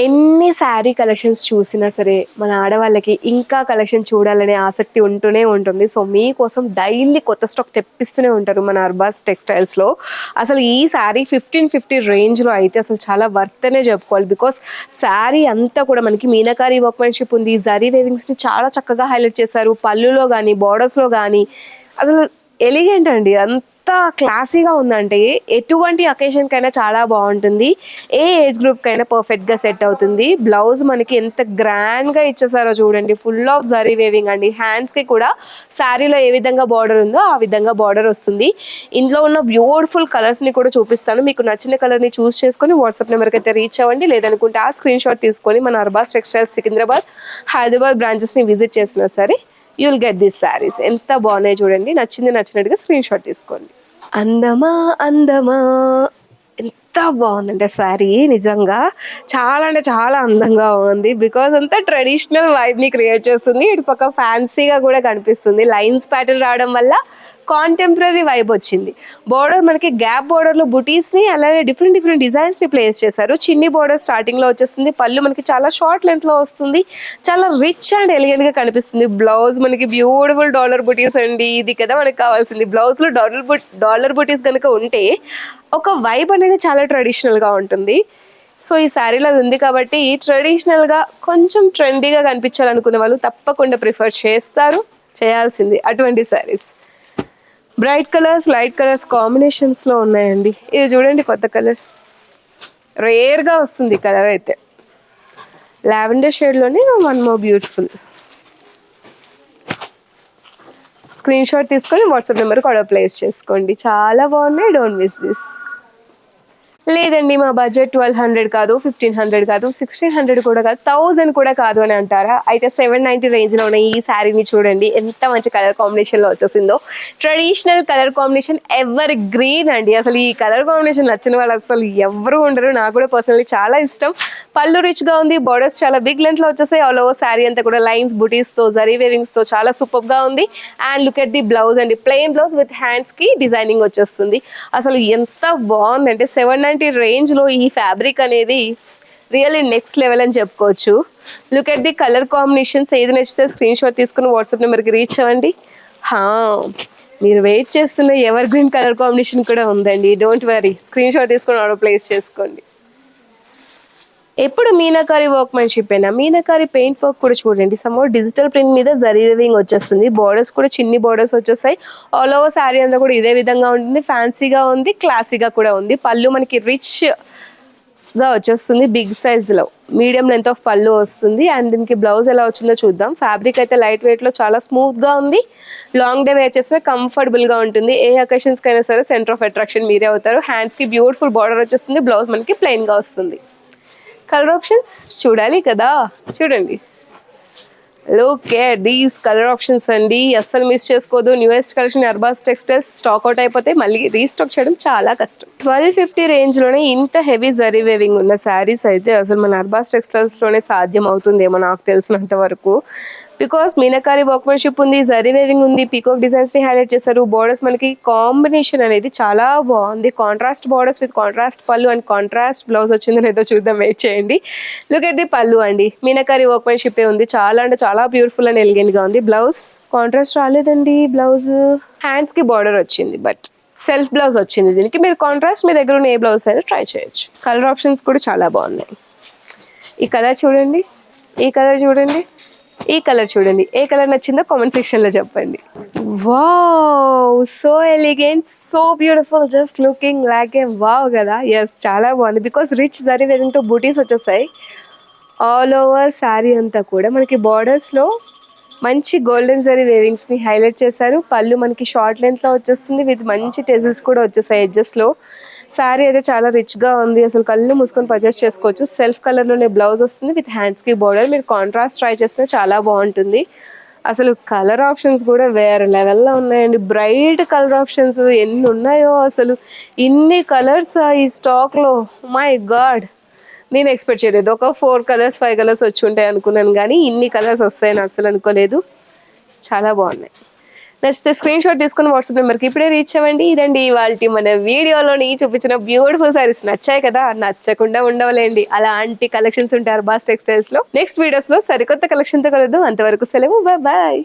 ఎన్ని శారీ కలెక్షన్స్ చూసినా సరే మన ఆడవాళ్ళకి ఇంకా కలెక్షన్ చూడాలనే ఆసక్తి ఉంటూనే ఉంటుంది. సో మీకోసం డైలీ కొత్త స్టాక్ తెప్పిస్తూనే ఉంటారు మన అర్బాస్ టెక్స్టైల్స్లో. అసలు ఈ శారీ 1550 రేంజ్లో అయితే అసలు చాలా వర్త్ అనే చెప్పుకోవాలి. బికాస్ శారీ అంతా కూడా మనకి మీనాకారి వర్క్మెన్షిప్ ఉంది. జరీ వేవింగ్స్ని చాలా చక్కగా హైలైట్ చేశారు. పళ్ళులో కానీ బార్డర్స్లో కానీ అసలు ఎలిగెంట్ అండి. ఎంత క్లాసీగా ఉందంటే ఎటువంటి అకేషన్కైనా చాలా బాగుంటుంది. ఏ ఏజ్ గ్రూప్కైనా పర్ఫెక్ట్గా సెట్ అవుతుంది. బ్లౌజ్ మనకి ఎంత గ్రాండ్గా ఇచ్చేసారో చూడండి. ఫుల్ ఆఫ్ జరీ వేవింగ్ అండి. హ్యాండ్స్కి కూడా శారీలో ఏ విధంగా బార్డర్ ఉందో ఆ విధంగా బార్డర్ వస్తుంది. ఇందులో ఉన్న బ్యూటిఫుల్ కలర్స్ని కూడా చూపిస్తాను. మీకు నచ్చిన కలర్ని చూస్ చేసుకొని వాట్సాప్ నెంబర్కి అయితే రీచ్ అవ్వండి. లేదనుకుంటే ఆ స్క్రీన్ షాట్ తీసుకొని మన అర్బాస్ టెక్స్టైల్స్ సికింద్రాబాద్, హైదరాబాద్ బ్రాంచెస్ని విజిట్ చేసినా సరే యుల్ గెట్ దిస్ శారీస్. ఎంత బాగున్నాయి చూడండి. నచ్చినట్టుగా స్క్రీన్ షాట్ తీసుకోండి. అందమా అందమా ఎంత బాగుందంటే శారీ నిజంగా చాలా అంటే చాలా అందంగా ఉంది. బికాజ్ అంతా ట్రెడిషనల్ వైబ్ని క్రియేట్ చేస్తుంది. ఇటు పక్క ఫ్యాన్సీగా కూడా కనిపిస్తుంది. లైన్స్ ప్యాటర్న్ రావడం వల్ల కాంటెంపరీ వైబ్ వచ్చింది. బార్డర్ మనకి గ్యాప్ బార్డర్లో బుటీస్ని అలానే డిఫరెంట్ డిజైన్స్ని ప్లేస్ చేశారు. చిన్ని బార్డర్ స్టార్టింగ్లో వచ్చేస్తుంది. పళ్ళు మనకి చాలా షార్ట్ లెంత్లో వస్తుంది. చాలా రిచ్ అండ్ ఎలిగెంట్గా కనిపిస్తుంది. బ్లౌజ్ మనకి బ్యూటిఫుల్ డాలర్ బుటీస్ అండి. ఇది కదా మనకి కావాల్సింది. బ్లౌజ్లో డాలర్ బుటీస్ కనుక ఉంటే ఒక వైబ్ అనేది చాలా ట్రెడిషనల్గా ఉంటుంది. సో ఈ శారీలో అది ఉంది కాబట్టి ట్రెడిషనల్గా కొంచెం ట్రెండీగా కనిపించాలనుకునే వాళ్ళు తప్పకుండా ప్రిఫర్ చేయాల్సింది అటువంటి saris. Bright colours, light colours కాంబినేషన్స్లో ఉన్నాయండి. ఇది చూడండి, కొత్త కలర్, రేర్గా వస్తుంది కలర్ అయితే. లావెండర్ షేడ్లోనే one more beautiful. Screen shot తీసుకొని వాట్సాప్ నెంబర్కి ఆర్డర్ ప్లేస్ చేసుకోండి. చాలా బాగున్నాయి. Don't miss this. లేదండి మా బడ్జెట్ 1200 కాదు, 1500 కాదు, 1600 కూడా కాదు, 1000 కూడా కాదు అని అంటారా? అయితే 790 రేంజ్లో ఉన్న ఈ శారీని చూడండి. ఎంత మంచి కలర్ కాంబినేషన్లో వచ్చేసిందో. Traditional colour combination, evergreen అండి. అసలు ఈ కలర్ కాంబినేషన్ నచ్చిన వాళ్ళు అసలు ఎవరు ఉండరు. నాకు కూడా పర్సనల్లీ చాలా ఇష్టం. పళ్ళు రిచ్గా ఉంది. బార్డర్స్ చాలా బిగ్ లెంత్లో వచ్చేసాయి. ఆల్ ఓవర్ శారీ అంతా కూడా లైన్స్, బుటీస్తో, జరీ వేవింగ్స్తో చాలా సూపర్గా ఉంది. And look at the blouse అండి. ప్లెయిన్ బ్లౌజ్ విత్ హ్యాండ్స్కి డిజైనింగ్ వచ్చేస్తుంది. అసలు ఎంత బాగుందంటే 790 రేంజ్లో ఈ ఫ్యాబ్రిక్ అనేది రియల్లీ నెక్స్ట్ లెవెల్ అని చెప్పుకోవచ్చు. Look at the colour combinations. ఏది నచ్చితే స్క్రీన్ షాట్ తీసుకుని వాట్సాప్ నెంబర్కి రీచ్ అవ్వండి. మీరు వెయిట్ చేస్తున్న ఎవర్ గ్రీన్ కలర్ కాంబినేషన్ కూడా ఉందండి. డోంట్ వరీ, స్క్రీన్ షాట్ తీసుకొని ఆర్డర్ ప్లేస్ చేసుకోండి. ఎప్పుడు మీనాకారి వర్క్మెన్షిప్ అయినా మీనాకారి పెయింట్ వర్క్ కూడా చూడండి. సమ్మో డిజిటల్ ప్రింట్ మీద జరీ వేవింగ్ వచ్చేస్తుంది. బార్డర్స్ కూడా చిన్ని బార్డర్స్ వచ్చేస్తాయి. ఆల్ ఓవర్ శారీ అంతా కూడా ఇదే విధంగా ఉంటుంది. ఫ్యాన్సీగా ఉంది, క్లాసీగా కూడా ఉంది. పళ్ళు మనకి రిచ్గా వచ్చేస్తుంది. బిగ్ సైజ్లో మీడియం లెంత్ ఆఫ్ పళ్ళు వస్తుంది. అండ్ దీనికి బ్లౌజ్ ఎలా వచ్చిందో చూద్దాం. ఫ్యాబ్రిక్ అయితే లైట్ వెయిట్లో చాలా స్మూత్గా ఉంది. లాంగ్ డే వేర్ చేసినా కంఫర్టబుల్గా ఉంటుంది. ఏ అకేషన్స్కి అయినా సరే సెంటర్ ఆఫ్ అట్రాక్షన్ మీరే అవుతారు. హ్యాండ్స్కి బ్యూటిఫుల్ బార్డర్ వచ్చేస్తుంది. బ్లౌజ్ మనకి ప్లెయిన్గా వస్తుంది. కలర్ ఆప్షన్స్ చూడాలి కదా, చూడండి. Look at these colour options అండి. అస్సలు మిస్ చేసుకోదు. న్యూయెస్ట్ కలెక్షన్ అర్బాస్ టెక్స్టైల్స్ స్టాక్ అవుట్ అయిపోతే మళ్ళీ రీస్టాక్ చేయడం చాలా కష్టం. 1250 రేంజ్లోనే ఇంత హెవీ జరీ వేవింగ్ ఉన్న శారీస్ అయితే అసలు మన అర్బాస్ టెక్స్టైల్స్లోనే సాధ్యం అవుతుందేమో నాకు తెలిసినంత వరకు. బికాస్ మీనాకారి వర్క్మెన్షిప్ ఉంది, జరీ వేవింగ్ ఉంది, పీకాక్ డిజైన్స్ని హైలైట్ చేశారు. బార్డర్స్ మనకి కాంబినేషన్ అనేది చాలా బాగుంది. కాంట్రాస్ట్ బార్డర్స్ విత్ కాంట్రాస్ట్ పళ్ళు అండ్ కాంట్రాస్ట్ బ్లౌజ్ వచ్చిందో లేదో చూద్దాం, వెయిట్ చేయండి. లుక్ ఎట్ ది పళ్ళు అండి. మీనాకారి వర్క్మెన్షిప్ ఉంది. చాలా అంటే చాలా బ్యూటిఫుల్ అండ్ ఎలిగెంట్గా ఉంది. బ్లౌజ్ కాంట్రాస్ట్ రాలేదండి. బ్లౌజ్ హ్యాండ్స్కి బార్డర్ వచ్చింది, బట్ సెల్ఫ్ బ్లౌజ్ వచ్చింది. దీనికి మీరు కాంట్రాస్ట్ మీ దగ్గర ఉన్న ఏ బ్లౌజ్ అయినా ట్రై చేయొచ్చు. కలర్ ఆప్షన్స్ కూడా చాలా బాగున్నాయి. ఈ కలర్ చూడండి, ఈ కలర్ చూడండి, ఈ కలర్ చూడండి. ఏ కలర్ నచ్చిందో కామెంట్ సెక్షన్లో చెప్పండి. Wow, so elegant, so beautiful, just looking like ఏ వావ్ కదా. ఎస్, చాలా బాగుంది. బికాస్ రిచ్ జరీ వేవింగ్తో బూటీస్ వచ్చేసాయి. ఆల్ ఓవర్ శారీ అంతా కూడా మనకి బార్డర్స్లో మంచి గోల్డెన్ జరీ వేవింగ్స్ని హైలైట్ చేశారు. పళ్ళు మనకి షార్ట్ లెంత్లో వచ్చేస్తుంది విత్ మంచి టెజిల్స్ కూడా వచ్చేసాయి ఎడ్జెస్లో. శారీ అయితే చాలా రిచ్గా ఉంది. అసలు కళ్ళు మూసుకొని పర్చేస్ చేసుకోవచ్చు. సెల్ఫ్ కలర్లోనే బ్లౌజ్ వస్తుంది విత్ హ్యాండ్స్కి బార్డర్. మీరు కాంట్రాస్ట్ ట్రై చేసినా చాలా బాగుంటుంది. అసలు కలర్ ఆప్షన్స్ కూడా వేరే లెవెల్లో ఉన్నాయండి. బ్రైట్ కలర్ ఆప్షన్స్ ఎన్ని ఉన్నాయో అసలు. ఇన్ని కలర్స్ ఈ స్టాక్లో, మై గాడ్, నేను ఎక్స్పెక్ట్ చేయలేదు. ఒక 4 కలర్స్ 5 కలర్స్ వచ్చి ఉంటాయి అనుకున్నాను, కానీ ఇన్ని కలర్స్ వస్తాయని అసలు అనుకోలేదు. చాలా బాగున్నాయి. నచ్చితే స్క్రీన్ షాట్ తీసుకుని వాట్సాప్ నెంబర్కి ఇప్పుడే రీచ్ అవ్వండి. ఇదండి ఇవాళ మన వీడియోలోని చూపించిన బ్యూటిఫుల్ సారీస్. నచ్చాయి కదా, నచ్చకుండా ఉండవలేండి, అలాంటి కలెక్షన్స్ ఉంటాయి అర్బాస్ టెక్స్టైల్స్ లో. నెక్స్ట్ వీడియోస్ లో సరికొత్త కలెక్షన్ తో కలుద్దాం. అంతవరకు సెలవు, బాయ్.